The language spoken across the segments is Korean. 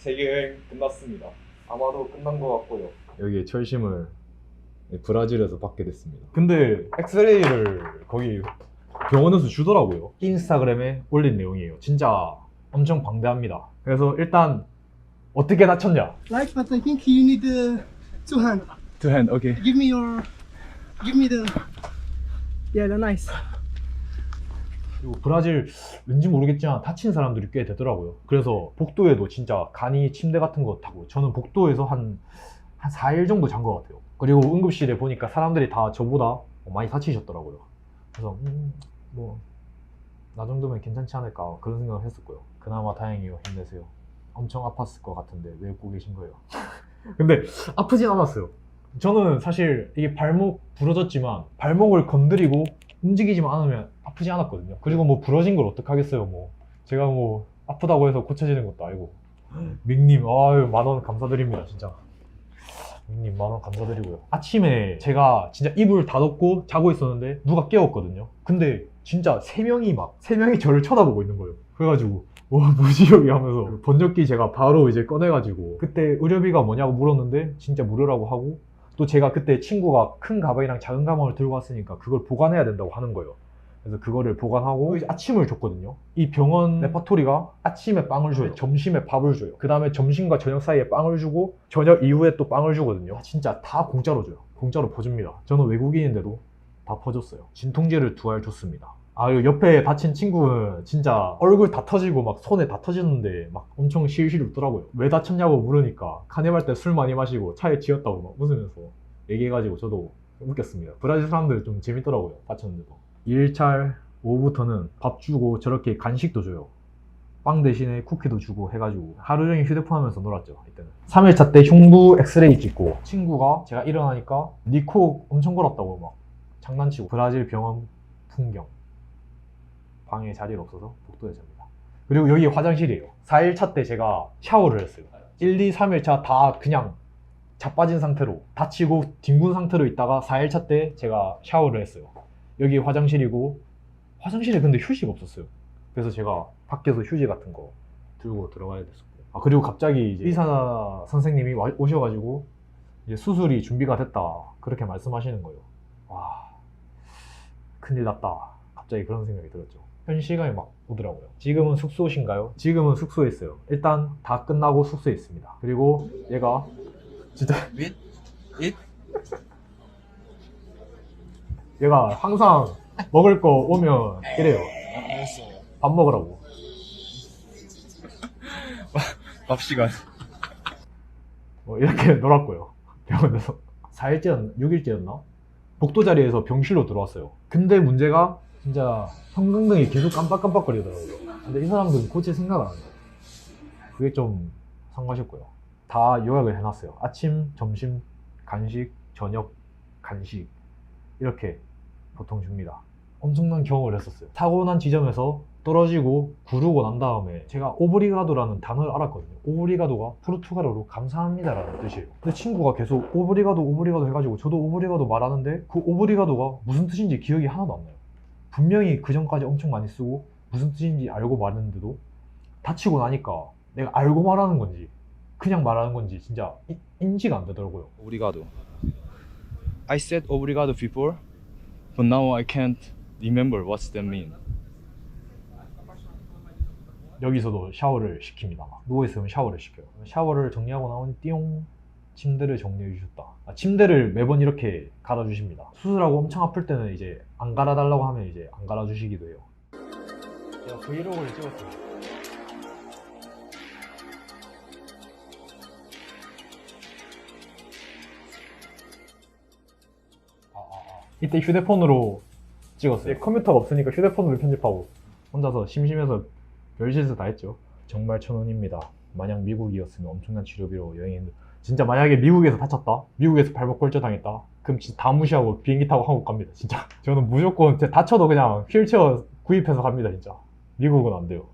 세계 여행 끝났습니다. 아마도 끝난 것 같고요. 여기에 철심을 브라질에서 받게 됐습니다. 근데 엑스레이를 거기 병원에서 주더라고요. 인스타그램에 올린 내용이에요. 진짜 엄청 방대합니다. 그래서 일단 어떻게 다쳤냐? Like, but I think you need two hand. Two hand, okay. Give me the. Yeah, the nice. 그리고 브라질 왠지 모르겠지만 다친 사람들이 꽤 되더라고요. 그래서 복도에도 진짜 간이 침대 같은 거 타고 저는 복도에서 한 4일 정도 잔 것 같아요. 그리고 응급실에 보니까 사람들이 다 저보다 많이 다치셨더라고요. 그래서 뭐 나 정도면 괜찮지 않을까 그런 생각을 했었고요. 그나마 다행이에요. 힘내세요. 엄청 아팠을 것 같은데 왜 웃고 계신 거예요? 근데 아프진 않았어요. 저는 사실 이게 발목 부러졌지만 발목을 건드리고 움직이지만 않으면 아프지 않았거든요. 그리고 뭐 부러진 걸 어떡하겠어요. 뭐 제가 뭐 아프다고 해서 고쳐지는 것도 아니고. 밍님 아유 10,000원 감사드립니다. 진짜 밍님 10,000원 감사드리고요. 아침에 제가 진짜 이불 다 덮고 자고 있었는데 누가 깨웠거든요. 근데 진짜 3명이 저를 쳐다보고 있는 거예요. 그래가지고 와 뭐지 여기 하면서 번역기 제가 바로 이제 꺼내가지고 그때 의료비가 뭐냐고 물었는데 진짜 무료라고 하고, 또 제가 그때 친구가 큰 가방이랑 작은 가방을 들고 왔으니까 그걸 보관해야 된다고 하는 거예요. 그래서 그거를 보관하고 이제 아침을 줬거든요. 이 병원 레퍼토리가 아침에 빵을 줘요. 점심에 밥을 줘요. 그 다음에 점심과 저녁 사이에 빵을 주고 저녁 이후에 또 빵을 주거든요. 진짜 다 공짜로 줘요. 공짜로 퍼줍니다. 저는 외국인인데도 다 퍼줬어요. 진통제를 2알 줬습니다. 아, 그리고 옆에 다친 친구는 진짜 얼굴 다 터지고 막 손에 다 터지는데 막 엄청 실실 웃더라고요. 왜 다쳤냐고 물으니까 카니발 때 술 많이 마시고 차에 치였다고 막 웃으면서 얘기해가지고 저도 웃겼습니다. 브라질 사람들 좀 재밌더라고요. 다쳤는데도. 2일차 오후부터는 밥 주고 저렇게 간식도 줘요. 빵 대신에 쿠키도 주고 해가지고 하루 종일 휴대폰 하면서 놀았죠. 이때는 3일차 때 흉부 엑스레이 찍고 친구가 제가 일어나니까 니 코 엄청 걸었다고 막 장난치고. 브라질 병원 풍경. 방에 자리가 없어서 복도에 잡니다. 그리고 여기 화장실이에요. 4일차 때 제가 샤워를 했어요. 1, 2, 3일차 다 그냥 자빠진 상태로 다치고 뒹군 상태로 있다가 4일차 때 제가 샤워를 했어요. 여기 화장실이고 화장실에 근데 휴지가 없었어요. 그래서 제가 밖에서 휴지 같은 거 들고 들어가야 됐었고요. 아, 그리고 갑자기 이제 의사 선생님이 오셔가지고 이제 수술이 준비가 됐다 그렇게 말씀하시는 거예요. 와, 큰일 났다. 갑자기 그런 생각이 들었죠. 현시간이 막 오더라고요. 지금은 숙소신가요? 지금은 숙소에 있어요. 일단 다 끝나고 숙소에 있습니다. 그리고 얘가 진짜 얘가 항상 먹을 거 오면 이래요. 밥 먹으라고. 밥 시간. 뭐 이렇게 놀았고요. 병원에서 4일째였나? 6일째였나? 복도 자리에서 병실로 들어왔어요. 근데 문제가 진짜 형광등이 계속 깜빡깜빡거리더라고요. 근데 이 사람들은 고칠 생각 안 해요. 그게 좀 상가셨고요. 다 요약을 해놨어요. 아침, 점심, 간식, 저녁, 간식 이렇게 보통 줍니다. 엄청난 경험을 했었어요. 사고 난 지점에서 떨어지고 구르고 난 다음에 제가 오브리가도라는 단어를 알았거든요. 오브리가도가 포르투갈어로 감사합니다라는 뜻이에요. 근데 친구가 계속 오브리가도 해가지고 저도 오브리가도 말하는데 그 오브리가도가 무슨 뜻인지 기억이 하나도 안 나요. 분명히 그 전까지 엄청 많이 쓰고 무슨 뜻인지 알고 말했는데도 다치고 나니까 내가 알고 말하는 건지 그냥 말하는 건지 진짜 인지가 안 되더라고요. Obrigado. I said obrigado before, but now I can't remember what's that mean. 여기서도 샤워를 시킵니다. 누워있으면 샤워를 시켜요. 샤워를 정리하고 나오니 띠용, 침대를 정리해 주셨다. 침대를 매번 이렇게 갈아주십니다. 수술하고 엄청 아플 때는 이제 안 갈아달라고 하면 이제 안 갈아주시기도 해요. 제가 브이로그를 찍었어요. 이때 휴대폰으로 찍었어요. 컴퓨터가 없으니까 휴대폰으로 편집하고 혼자서 심심해서 별짓을 다 했죠. 정말 1,000원입니다. 만약 미국이었으면 엄청난 치료비로 여행했는데 진짜 만약에 미국에서 다쳤다? 미국에서 발목 골절 당했다? 그럼 진짜 다 무시하고 비행기 타고 한국 갑니다. 진짜 저는 무조건 다쳐도 그냥 휠체어 구입해서 갑니다. 진짜 미국은 안 돼요.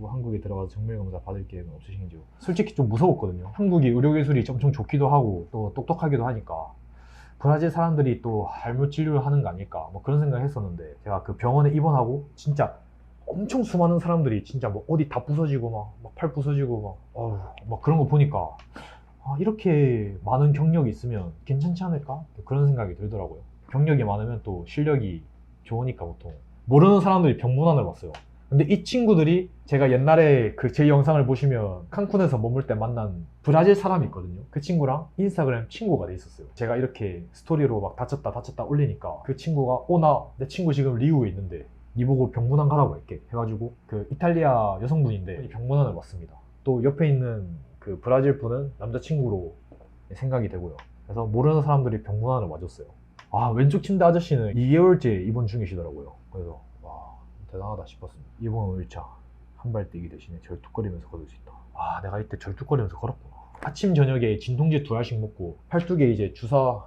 한국에 들어가서 정밀검사 받을 계획은 없으신지요? 솔직히 좀 무서웠거든요. 한국이 의료기술이 엄청 좋기도 하고 또 똑똑하기도 하니까 브라질 사람들이 또 잘못 진료를 하는 거 아닐까 뭐 그런 생각을 했었는데 제가 그 병원에 입원하고 진짜 엄청 수많은 사람들이 진짜 뭐 어디 다 부서지고 막 팔 부서지고 막 그런 거 보니까 이렇게 많은 경력이 있으면 괜찮지 않을까? 그런 생각이 들더라고요. 경력이 많으면 또 실력이 좋으니까 보통 모르는 사람들이 병문안을 왔어요. 근데 이 친구들이 제가 옛날에 그 제 영상을 보시면 칸쿤에서 머물 때 만난 브라질 사람이 있거든요. 그 친구랑 인스타그램 친구가 돼 있었어요. 제가 이렇게 스토리로 막 다쳤다 올리니까 그 친구가 내 친구 지금 리우에 있는데 니 보고 병문안 가라고 할게 해가지고 그 이탈리아 여성분인데 병문안을 왔습니다. 또 옆에 있는 그 브라질 분은 남자친구로 생각이 되고요. 그래서 모르는 사람들이 병문안을 와줬어요. 왼쪽 침대 아저씨는 2개월째 입원 중이시더라고요. 그래서 대단하다 싶었습니다. 입원 5일차 한발뛰기 대신에 절뚝거리면서 걸을 수 있다. 내가 이때 절뚝거리면서 걸었구나. 아침 저녁에 진통제 2알씩 먹고 팔뚝에 이제 주사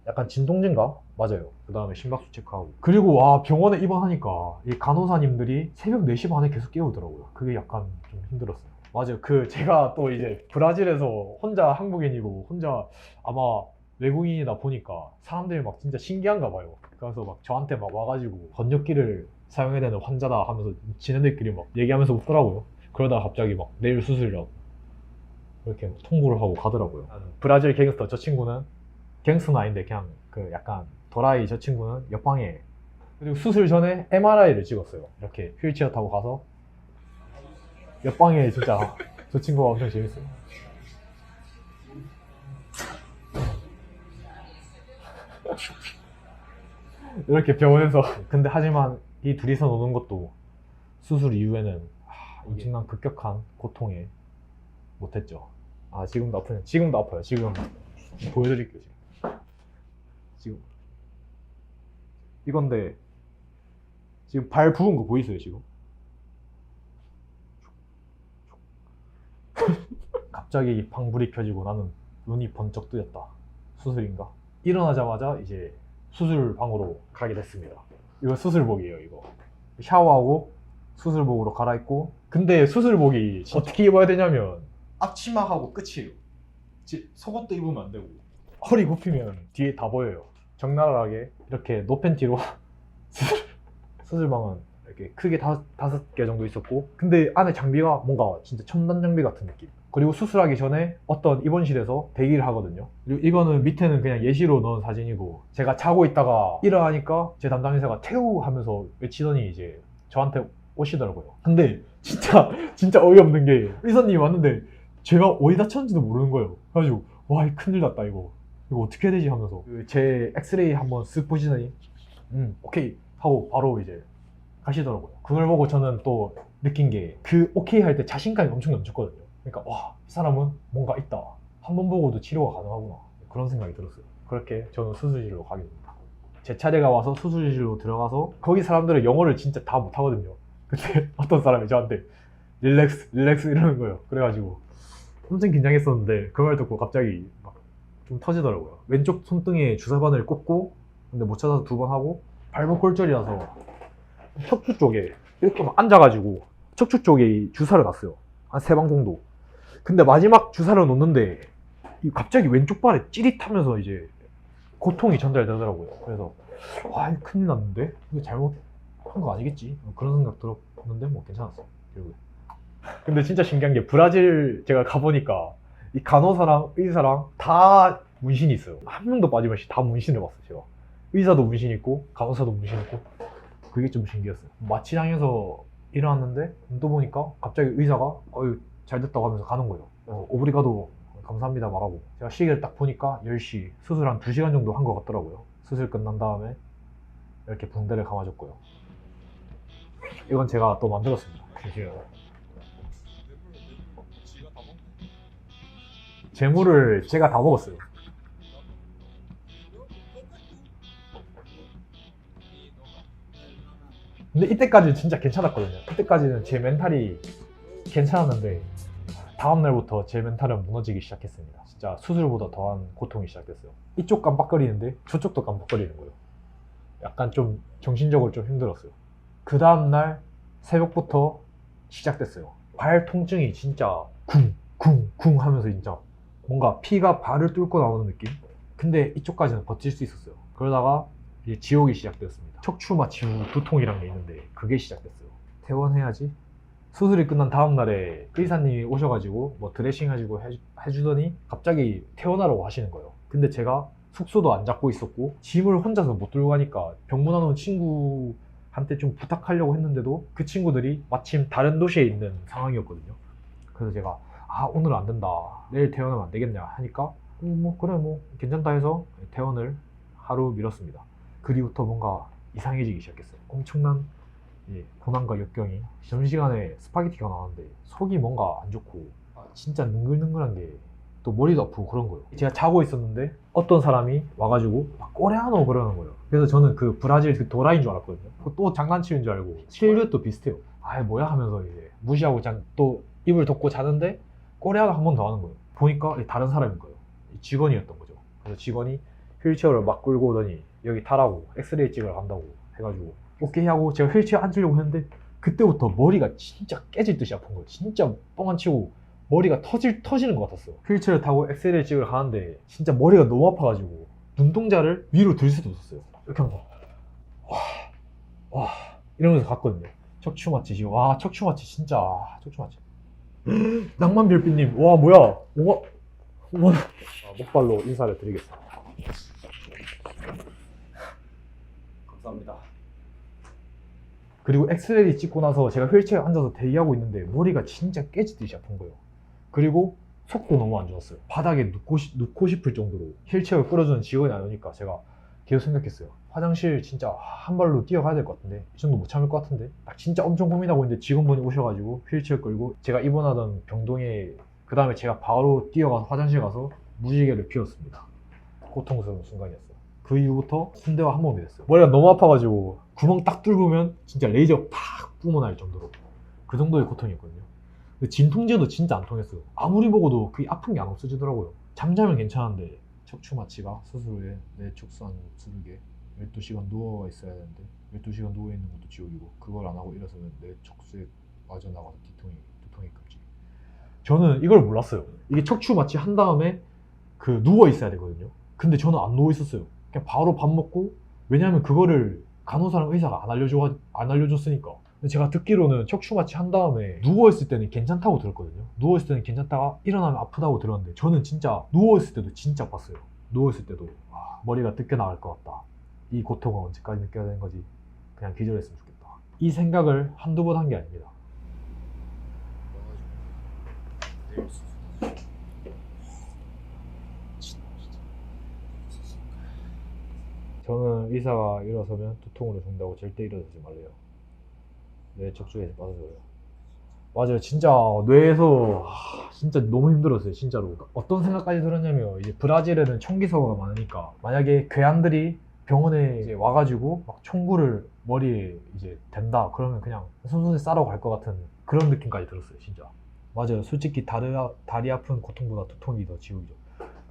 약간 진통제인가? 맞아요. 그 다음에 심박수 체크하고 그리고 병원에 입원하니까 이 간호사님들이 새벽 4시 반에 계속 깨우더라고요. 그게 약간 좀 힘들었어요. 맞아요. 제가 또 이제 브라질에서 혼자 한국인이고 혼자 아마 외국인이다 보니까 사람들이 막 진짜 신기한가 봐요. 그래서 막 저한테 막 와가지고 번역기를 사용해야 되는 환자다 하면서 지네들끼리 막 얘기하면서 웃더라고요. 그러다가 갑자기 막 내일 수술이라고 이렇게 통보를 하고 가더라고요. 브라질 갱스터 저 친구는 갱스터는 아닌데 그냥 그 약간 도라이 저 친구는 옆방에 그리고 수술 전에 MRI를 찍었어요. 이렇게 휠체어 타고 가서 옆방에 진짜 저 친구가 엄청 재밌어요. 이렇게 병원에서 근데 하지만 이 둘이서 노는 것도 수술 이후에는 엄청난 급격한 고통에 못했죠. 지금도 아프네요. 지금도 아파요. 지금 보여드릴게요. 지금 이건데 지금 발 부은 거 보이세요? 지금 갑자기 방불이 켜지고 나는 눈이 번쩍 뜨였다. 수술인가? 일어나자마자 이제 수술방으로 가게 됐습니다. 이거 수술복이에요. 이거 샤워하고 수술복으로 갈아입고 근데 수술복이 어떻게 입어야 되냐면 앞치마하고 끝이에요. 속옷도 입으면 안 되고 허리 굽히면 뒤에 다 보여요. 적나라하게 이렇게 노팬티로 수술방은 이렇게 크게 5개 정도 있었고 근데 안에 장비가 뭔가 진짜 첨단 장비 같은 느낌. 그리고 수술하기 전에 어떤 입원실에서 대기를 하거든요. 그리고 이거는 밑에는 그냥 예시로 넣은 사진이고 제가 자고 있다가 일어나니까 제 담당 의사가 태우 하면서 외치더니 이제 저한테 오시더라고요. 근데 진짜 어이없는 게 의사님이 왔는데 제가 어디 다쳤는지도 모르는 거예요. 그래가지고 큰일 났다 이거 어떻게 해야 되지 하면서 제 엑스레이 한번 쓱 보시더니 오케이 하고 바로 이제 가시더라고요. 그걸 보고 저는 또 느낀 게 그 오케이 할 때 자신감이 엄청 넘쳤거든요. 그러니까 이 사람은 뭔가 있다. 한 번 보고도 치료가 가능하구나. 그런 생각이 들었어요. 그렇게 저는 수술실로 가게 됩니다. 제 차례가 와서 수술실로 들어가서 거기 사람들은 영어를 진짜 다 못하거든요. 근데 어떤 사람이 저한테 릴렉스 이러는 거예요. 그래가지고 엄청 긴장했었는데 그 말 듣고 갑자기 막 좀 터지더라고요. 왼쪽 손등에 주사바늘 꽂고 근데 못 찾아서 2번 하고 발목 골절이라서 척추 쪽에 이렇게 막 앉아가지고 척추 쪽에 주사를 놨어요. 한 3방 정도. 근데 마지막 주사를 놓는데 갑자기 왼쪽 발에 찌릿하면서 이제 고통이 전달되더라고요. 그래서 큰일 났는데 이거 잘못한 거 아니겠지? 그런 생각 들었는데 뭐 괜찮았어요. 결국에. 근데 진짜 신기한 게 브라질 제가 가보니까 이 간호사랑 의사랑 다 문신이 있어요. 한 명도 빠짐없이 다 문신을 봤어요. 제가 의사도 문신 있고 간호사도 문신 있고 그게 좀 신기했어요. 마취장에서 일어났는데 또 보니까 갑자기 의사가 잘 됐다고 하면서 가는 거예요. 오브리가도 감사합니다 말하고 제가 시계를 딱 보니까 10시 수술 한 2시간 정도 한 것 같더라고요. 수술 끝난 다음에 이렇게 붕대를 감아줬고요. 이건 제가 또 만들었습니다. 재물을 제가 다 먹었어요. 근데 이때까지는 진짜 괜찮았거든요. 이때까지는 제 멘탈이 괜찮았는데 다음날부터 제 멘탈은 무너지기 시작했습니다. 진짜 수술보다 더한 고통이 시작됐어요. 이쪽 깜빡거리는데 저쪽도 깜빡거리는 거예요. 약간 좀 정신적으로 좀 힘들었어요. 그 다음날 새벽부터 시작됐어요. 발 통증이 진짜 쿵 하면서 진짜 뭔가 피가 발을 뚫고 나오는 느낌? 근데 이쪽까지는 버틸 수 있었어요. 그러다가 이제 지옥이 시작되었습니다. 척추 마취 후 두통이란 게 있는데 그게 시작됐어요. 퇴원해야지. 수술이 끝난 다음 날에 의사님이 오셔가지고 뭐 드레싱 해주고 해주더니 갑자기 퇴원하라고 하시는 거예요. 근데 제가 숙소도 안 잡고 있었고 짐을 혼자서 못 들고 가니까 병문안 온 친구한테 좀 부탁하려고 했는데도 그 친구들이 마침 다른 도시에 있는 상황이었거든요. 그래서 제가 오늘 안 된다, 내일 퇴원하면 안 되겠냐 하니까 뭐 그래 뭐 괜찮다 해서 퇴원을 하루 미뤘습니다. 그리고부터 뭔가 이상해지기 시작했어요. 엄청난 고난과 역경이. 점심시간에 스파게티가 나왔는데 속이 뭔가 안 좋고 진짜 능글능글한 게 또 머리도 아프고 그런 거예요. 제가 자고 있었는데 어떤 사람이 와가지고 막 꼬레아노 그러는 거예요. 그래서 저는 그 브라질 그 도라인 줄 알았거든요. 또 장난치는 줄 알고 실루엣도 비슷해요. 뭐야 하면서 이제 무시하고 또 입을 덮고 자는데 꼬레아노 한 번 더 하는 거예요. 보니까 다른 사람인 거예요. 직원이었던 거죠. 그래서 직원이 휠체어를 막 끌고 오더니 여기 타라고, 엑스레이 찍으러 간다고 해가지고 오케이 하고 제가 휠체어 앉으려고 했는데 그때부터 머리가 진짜 깨질 듯이 아픈 거예요. 진짜 뻥 안 치고 머리가 터지는 것 같았어요. 휠체어를 타고 엑스레이 찍으러 가는데 진짜 머리가 너무 아파가지고 눈동자를 위로 들 수도 없었어요. 이렇게 하면서 와 이러면서 갔거든요. 척추 마취. 와 척추 마취 진짜 척추 마취. 낭만 별빛님 와 뭐야 목발로 인사를 드리겠습니다. 감사합니다. 그리고 엑스레이 찍고 나서 제가 휠체어에 앉아서 대기하고 있는데 머리가 진짜 깨지듯이 아픈 거예요. 그리고 속도 너무 안 좋았어요. 바닥에 눕고 싶을 정도로. 휠체어를 끌어주는 직원이 안 오니까 제가 계속 생각했어요. 화장실 진짜 한 발로 뛰어가야 될 것 같은데 이 정도 못 참을 것 같은데 딱 진짜 엄청 고민하고 있는데 직원분이 오셔가지고 휠체어 끌고 제가 입원하던 병동에 그 다음에 제가 바로 뛰어가서 화장실 가서 무지개를 피웠습니다. 고통스러운 순간이었어요. 그 이후부터 순대와 한 몸이 됐어요. 머리가 너무 아파가지고 구멍 딱 뚫으면 진짜 레이저 팍 뿜어날 정도로 그 정도의 고통이었거든요. 근데 진통제도 진짜 안 통했어요. 아무리 먹어도 그게 아픈 게 안 없어지더라고요. 잠자면 괜찮은데 척추 마취가 수술 후에 내 척수 안 쓰르게 12시간 누워 있어야 되는데 12시간 누워 있는 것도 지옥이고 그걸 안 하고 일어서면 내 척수에 빠져나가서 두통이 급지. 저는 이걸 몰랐어요. 이게 척추 마취 한 다음에 그 누워 있어야 되거든요. 근데 저는 안 누워 있었어요. 그냥 바로 밥 먹고, 왜냐하면 그거를 간호사랑 의사가 안 알려줬으니까. 근데 제가 듣기로는 척추 마취 한 다음에 누워 있을 때는 괜찮다고 들었거든요. 누워 있을 때는 괜찮다가 일어나면 아프다고 들었는데 저는 진짜 누워 있을 때도 진짜 아팠어요. 누워 있을 때도 머리가 뜯겨 나갈 것 같다. 이 고통은 언제까지 느껴야 되는 거지? 그냥 기절했으면 좋겠다. 이 생각을 한두 번 한 게 아닙니다. 저는 의사가 일어서면 두통으로 죽는다고 절대 일어서지 말래요. 뇌 척추에서 빠져서요. 맞아요. 진짜 뇌에서 진짜 너무 힘들었어요. 진짜로. 어떤 생각까지 들었냐면 이제 브라질에는 총기 사고가 많으니까 만약에 괴한들이 병원에 이제 와가지고 막 총구를 머리에 이제 댄다 그러면 그냥 손수에 싸러 갈 것 같은 그런 느낌까지 들었어요. 진짜. 맞아요. 솔직히 다리 아픈 고통보다 두통이 더 지옥이죠.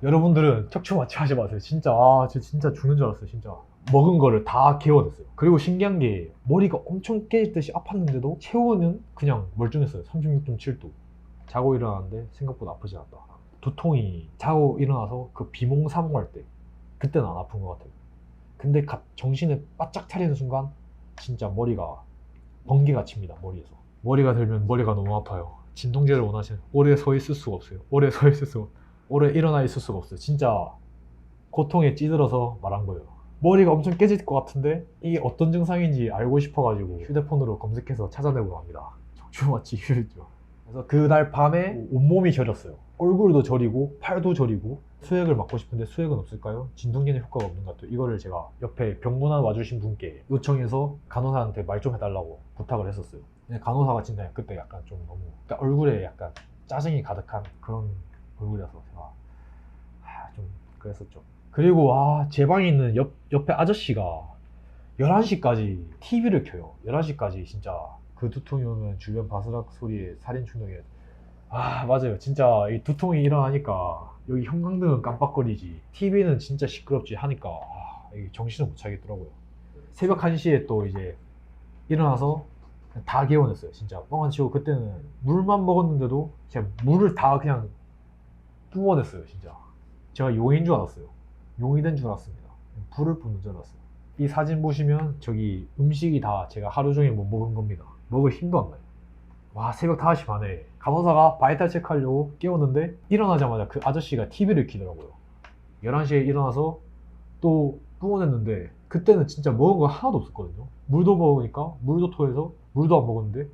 여러분들은 척추 마취 하지 마세요. 진짜 저 진짜 죽는 줄 알았어요. 진짜 먹은 거를 다 개워냈어요. 그리고 신기한 게 머리가 엄청 깨질 듯이 아팠는데도 체온은 그냥 멀쩡했어요. 36.7도. 자고 일어났는데 생각보다 아프지 않았다. 두통이 자고 일어나서 그 비몽사몽할 때 그때는 안 아픈 것 같아요. 근데 정신을 바짝 차리는 순간 진짜 머리가 번개가 칩니다. 머리에서. 머리가 들면 머리가 너무 아파요. 진통제를 원하시는 오래 서 있을 수가 없어요. 오래 일어나 있을 수가 없어요. 진짜 고통에 찌들어서 말한 거예요. 머리가 엄청 깨질 것 같은데 이게 어떤 증상인지 알고 싶어가지고 휴대폰으로 검색해서 찾아내고 합니다. 척추 마취 휴죠. 그래서 그날 밤에 온몸이 저렸어요. 얼굴도 저리고 팔도 저리고. 수액을 맞고 싶은데 수액은 없을까요? 진통제는 효과가 없는 것 같아요. 이거를 제가 옆에 병문안 와주신 분께 요청해서 간호사한테 말 좀 해달라고 부탁을 했었어요. 근데 간호사가 진짜 그때 약간 좀 너무 그러니까 얼굴에 약간 짜증이 가득한 그런 얼굴이라서 제가 좀 그랬었죠. 그리고 제 방에 있는 옆에 아저씨가 11시까지 TV를 켜요. 11시까지 진짜 그 두통이 오면 주변 바스락 소리에 살인 충동이에요. 맞아요. 진짜 이 두통이 일어나니까 여기 형광등은 깜빡거리지 TV는 진짜 시끄럽지 하니까 이게 정신을 못 차겠더라고요. 새벽 1시에 또 이제 일어나서 다 개워냈어요. 진짜 뻥안 치고 그때는 물만 먹었는데도 제가 물을 다 그냥 뿜어냈어요. 진짜 제가 용인 줄 알았어요. 용이 된 줄 알았습니다. 불을 뿜는 줄 알았어요. 이 사진 보시면 저기 음식이 다 제가 하루 종일 못 먹은 겁니다. 먹을 힘도 안 나요. 와, 새벽 5시 반에 간호사가 바이탈 체크하려고 깨웠는데 일어나자마자 그 아저씨가 TV를 켜더라고요. 11시에 일어나서 또 뿜어냈는데 그때는 진짜 먹은 거 하나도 없었거든요. 물도 먹으니까 물도 토해서 물도 안 먹었는데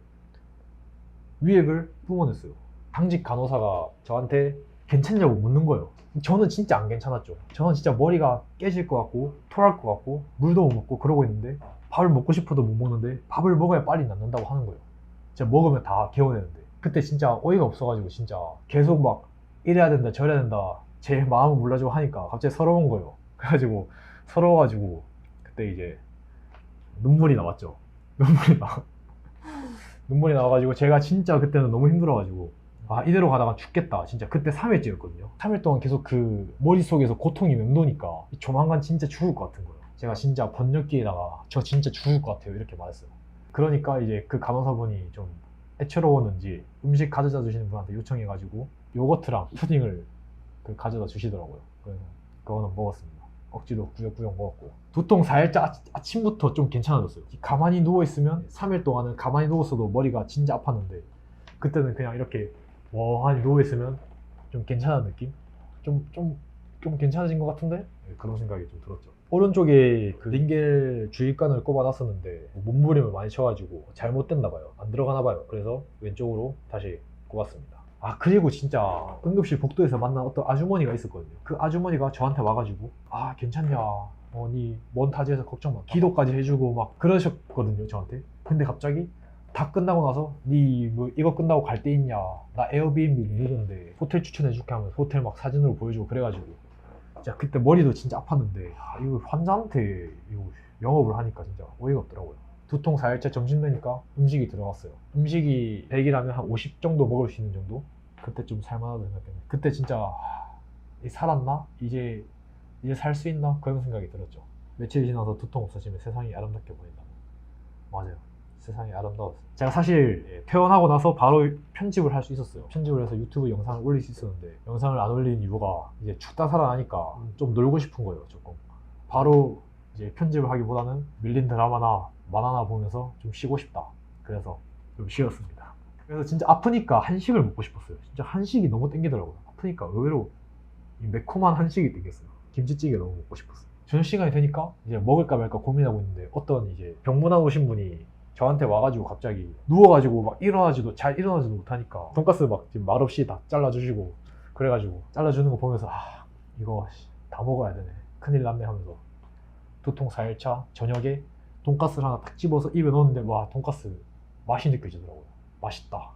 위액을 뿜어냈어요. 당직 간호사가 저한테 괜찮냐고 묻는 거예요. 저는 진짜 안 괜찮았죠. 저는 진짜 머리가 깨질 것 같고 토할 것 같고 물도 못 먹고 그러고 있는데 밥을 먹고 싶어도 못 먹는데 밥을 먹어야 빨리 낫는다고 하는 거예요. 진짜 먹으면 다 개워내는데 그때 진짜 어이가 없어가지고 진짜 계속 막 이래야 된다 저래야 된다 제 마음을 몰라주고 하니까 갑자기 서러운 거예요. 그래가지고 서러워가지고 그때 이제 눈물이 나왔죠. 눈물이 나와가지고 제가 진짜 그때는 너무 힘들어가지고 아 이대로 가다가 죽겠다. 진짜 그때 3일째였거든요 3일 동안 계속 그 머릿속에서 고통이 맴도니까 조만간 진짜 죽을 것 같은 거예요. 제가 진짜 번역기에다가 저 진짜 죽을 것 같아요 이렇게 말했어요. 그러니까 이제 그 간호사분이 좀 애처로웠는지 음식 가져다 주시는 분한테 요청해가지고 요거트랑 푸딩을 그 가져다 주시더라고요. 그래서 그거는 먹었습니다. 억지로 구역구역 먹었고 두통 4일째 아침부터 좀 괜찮아졌어요. 가만히 누워있으면 3일 동안은 가만히 누웠어도 머리가 진짜 아팠는데 그때는 그냥 이렇게 멍하니 누워있으면 좀 괜찮은 느낌? 좀 괜찮아진 것 같은데? 네, 그런 생각이 좀 들었죠. 오른쪽에 그 링겔 주입관을 꼽아놨었는데 몸부림을 많이 쳐가지고 잘못됐나 봐요. 안 들어가나 봐요. 그래서 왼쪽으로 다시 꼽았습니다. 아 그리고 진짜 응급실 복도에서 만난 어떤 아주머니가 있었거든요. 그 아주머니가 저한테 와가지고 아 괜찮냐 니 먼 타지에서 걱정 마 기도까지 해주고 막 그러셨거든요 저한테. 근데 갑자기 다 끝나고 나서 니 뭐 이거 끝나고 갈 데 있냐 나 에어비앤비 누르는데 호텔 추천해줄게 하면서 호텔 막 사진으로 보여주고 그래가지고 진짜 그때 머리도 진짜 아팠는데 아, 이거 환자한테 이거 영업을 하니까 진짜 어이가 없더라고요. 두통 4일째 점심 되니까 음식이 들어갔어요. 음식이 100이라면 한 50 정도 먹을 수 있는 정도? 그때 좀 살만하다 생각했는데 그때 진짜 살았나? 이제 살 수 있나? 그런 생각이 들었죠. 며칠 지나서 두통 없어지면 세상이 아름답게 보인다고. 맞아요. 세상이 아름다웠어요. 제가 사실 퇴원하고 나서 바로 편집을 할 수 있었어요. 편집을 해서 유튜브 영상을 올릴 수 있었는데 영상을 안 올린 이유가 이제 죽다 살아나니까 좀 놀고 싶은 거예요. 조금 바로 이제 편집을 하기보다는 밀린 드라마나 만화나 보면서 좀 쉬고 싶다. 그래서 좀 쉬었습니다. 그래서 진짜 아프니까 한식을 먹고 싶었어요. 진짜 한식이 너무 땡기더라고요. 아프니까 의외로 이 매콤한 한식이 땡겼어요. 김치찌개 너무 먹고 싶었어요. 저녁 시간이 되니까 이제 먹을까 말까 고민하고 있는데 어떤 이제 병문안 오신 분이 저한테 와가지고 갑자기 누워가지고 막 잘 일어나지도 못하니까 돈가스 막 지금 말없이 다 잘라주시고 그래가지고 잘라주는 거 보면서 아 이거 다 먹어야 되네 큰일 났네 하면서 두통 4일차 저녁에 돈가스를 하나 딱 집어서 입에 넣었는데 와 돈가스 맛이 느껴지더라고요. 맛있다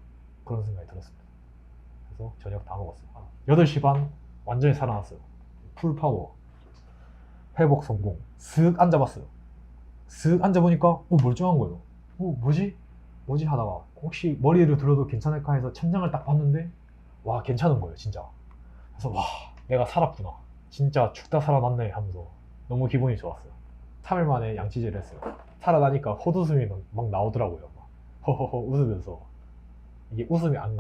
그런 생각이 들었습니다. 그래서 저녁 다 먹었어요. 8시 반 완전히 살아났어요. 풀파워 회복 성공. 슥 앉아봤어요. 슥 앉아보니까 멀쩡한 거예요. 뭐지 하다가 혹시 머리를 들어도 괜찮을까 해서 천장을 딱 봤는데 와 괜찮은 거예요 진짜. 그래서 와 내가 살았구나 진짜 죽다 살아났네 하면서 너무 기분이 좋았어요. 3일 만에 양치질을 했어요. 살아나니까 헛웃음이 막 나오더라고요. 막 허허허 웃으면서 이게 웃음이 안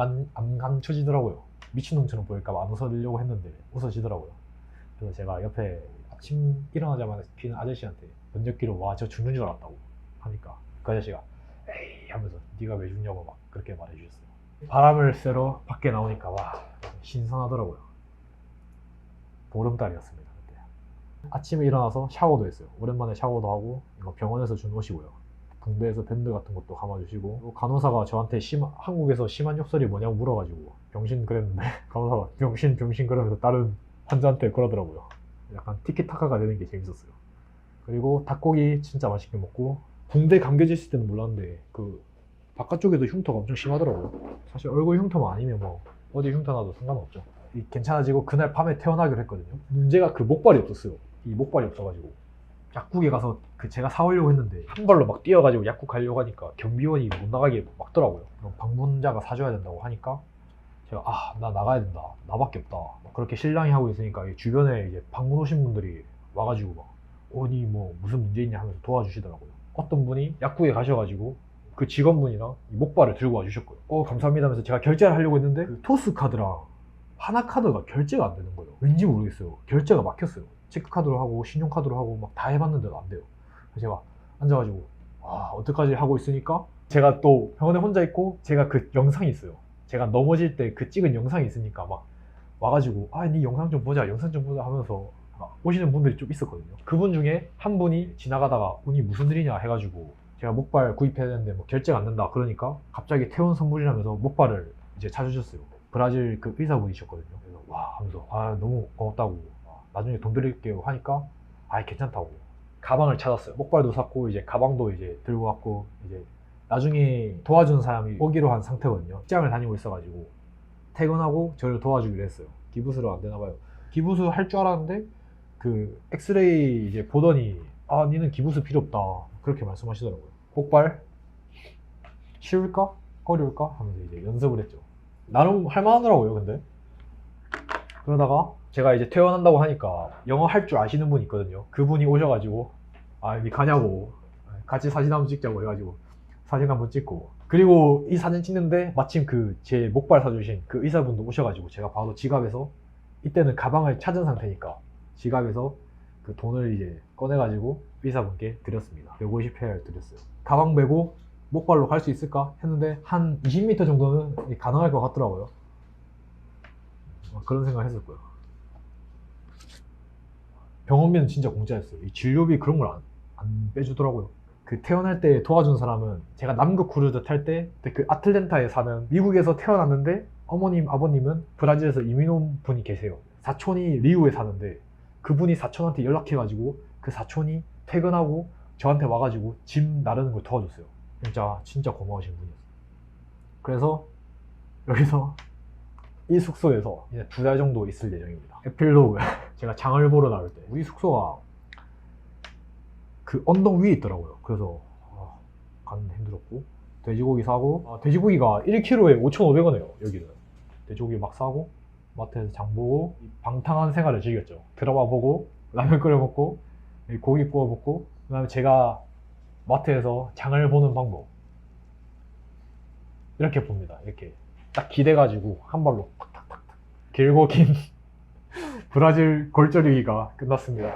감춰지더라고요. 미친놈처럼 보일까 안 웃어주려고 했는데 웃어지더라고요. 그래서 제가 옆에 아침 일어나자마자 비는 아저씨한테 면접기로 와 저 죽는 줄 알았다고 하니까 그 아저씨가 에이 하면서 네가 왜 죽냐고 막 그렇게 말해주셨어요. 바람을 쐬러 밖에 나오니까 와 신선하더라고요. 보름달이었습니다 그때. 아침에 일어나서 샤워도 했어요. 오랜만에 샤워도 하고 이거 병원에서 준 옷이고요. 붕대에서 밴드 같은 것도 감아주시고 간호사가 저한테 한국에서 심한 욕설이 뭐냐고 물어가지고 병신 그랬는데 간호사가 병신 그러면서 다른 환자한테 그러더라고요. 약간 티키타카가 되는 게 재밌었어요. 그리고 닭고기 진짜 맛있게 먹고 붕대 감겨졌을 때는 몰랐는데 그 바깥쪽에도 흉터가 엄청 심하더라고요. 사실 얼굴 흉터만 아니면 뭐 어디 흉터 나도 상관없죠. 괜찮아지고 그날 밤에 퇴원하기로 했거든요. 문제가 그 목발이 없었어요. 이 목발이 없어가지고 약국에 가서 그 제가 사오려고 했는데 한 발로 막 뛰어가지고 약국 가려고 하니까 경비원이 못 나가게 막더라고요. 방문자가 사줘야 된다고 하니까 제가 나 나가야 된다. 나밖에 없다. 그렇게 실랑이 하고 있으니까 주변에 이제 방문 오신 분들이 와가지고 막 어디 뭐 무슨 문제 있냐 하면서 도와주시더라고요. 어떤 분이 약국에 가셔가지고 그 직원분이랑 이 목발을 들고 와주셨고요. 감사합니다 하면서 제가 결제를 하려고 했는데 그 토스 카드랑 하나카드가 결제가 안 되는 거예요. 왠지 모르겠어요. 결제가 막혔어요. 체크카드로 하고 신용카드로 하고 막 다 해봤는데도 안 돼요. 그래서 제가 앉아가지고 어떡하지 하고 있으니까 제가 또 병원에 혼자 있고 제가 그 영상이 있어요. 제가 넘어질 때 그 찍은 영상이 있으니까 막 와가지고 네 영상 좀 보자 하면서 막 오시는 분들이 좀 있었거든요. 그분 중에 한 분이 지나가다가 운이 무슨 일이냐 해가지고 제가 목발 구입해야 되는데 뭐 결제가 안 된다 그러니까 갑자기 퇴원 선물이라면서 목발을 이제 사주셨어요. 브라질 그 의사분이셨거든요. 그래서 와 하면서 너무 고맙다고 나중에 돈 드릴게요 하니까 괜찮다고 가방을 찾았어요. 목발도 샀고 이제 가방도 이제 들고 왔고 이제 나중에 도와준 사람이 오기로 한 상태거든요. 직장을 다니고 있어가지고 퇴근하고 저를 도와주기로 했어요. 기부스로 안 되나 봐요. 기부스 할 줄 알았는데 그 엑스레이 이제 보더니 니는 기부스 필요 없다 그렇게 말씀하시더라고요. 목발 쉬울까? 어려울까? 하면서 이제 연습을 했죠. 나름 할만하더라고요. 근데 그러다가 제가 이제 퇴원한다고 하니까 영어 할 줄 아시는 분이 있거든요. 그분이 오셔가지고 여기 가냐고 같이 사진 한번 찍자고 해가지고 사진 한번 찍고, 그리고 이 사진 찍는데 마침 그 제 목발 사주신 그 의사분도 오셔가지고 제가 바로 지갑에서, 이때는 가방을 찾은 상태니까 지갑에서 그 돈을 이제 꺼내가지고 의사분께 드렸습니다. 150페어를 드렸어요. 가방 메고 목발로 갈 수 있을까 했는데 한 20m 정도는 가능할 것 같더라고요. 그런 생각을 했었고요. 병원비는 진짜 공짜였어요. 이 진료비 그런 걸 안 빼주더라고요. 그 퇴원할 때 도와준 사람은 제가 남극 크루즈 탈 때 그 아틀랜타에 사는, 미국에서 태어났는데 어머님 아버님은 브라질에서 이민 온 분이 계세요. 사촌이 리우에 사는데 그분이 사촌한테 연락해가지고 그 사촌이 퇴근하고 저한테 와가지고 짐 나르는 걸 도와줬어요. 진짜 고마우신 분이었어요. 그래서 여기서 이 숙소에서 이제 2달 정도 있을 예정입니다. 에필로그 제가 장을 보러 나올 때 우리 숙소가 그 언덕 위에 있더라고요. 그래서 가는 힘들었고, 돼지고기 사고, 돼지고기가 1kg에 5,500원이에요. 여기는 돼지고기 막 사고 마트에서 장 보고 방탕한 생활을 즐겼죠. 드라마 보고 라면 끓여 먹고 고기 구워 먹고, 그 다음에 제가 마트에서 장을 보는 방법 이렇게 봅니다. 이렇게 딱 기대가지고 한 발로 탁탁탁탁. 길고 긴 브라질 골절이기가 끝났습니다.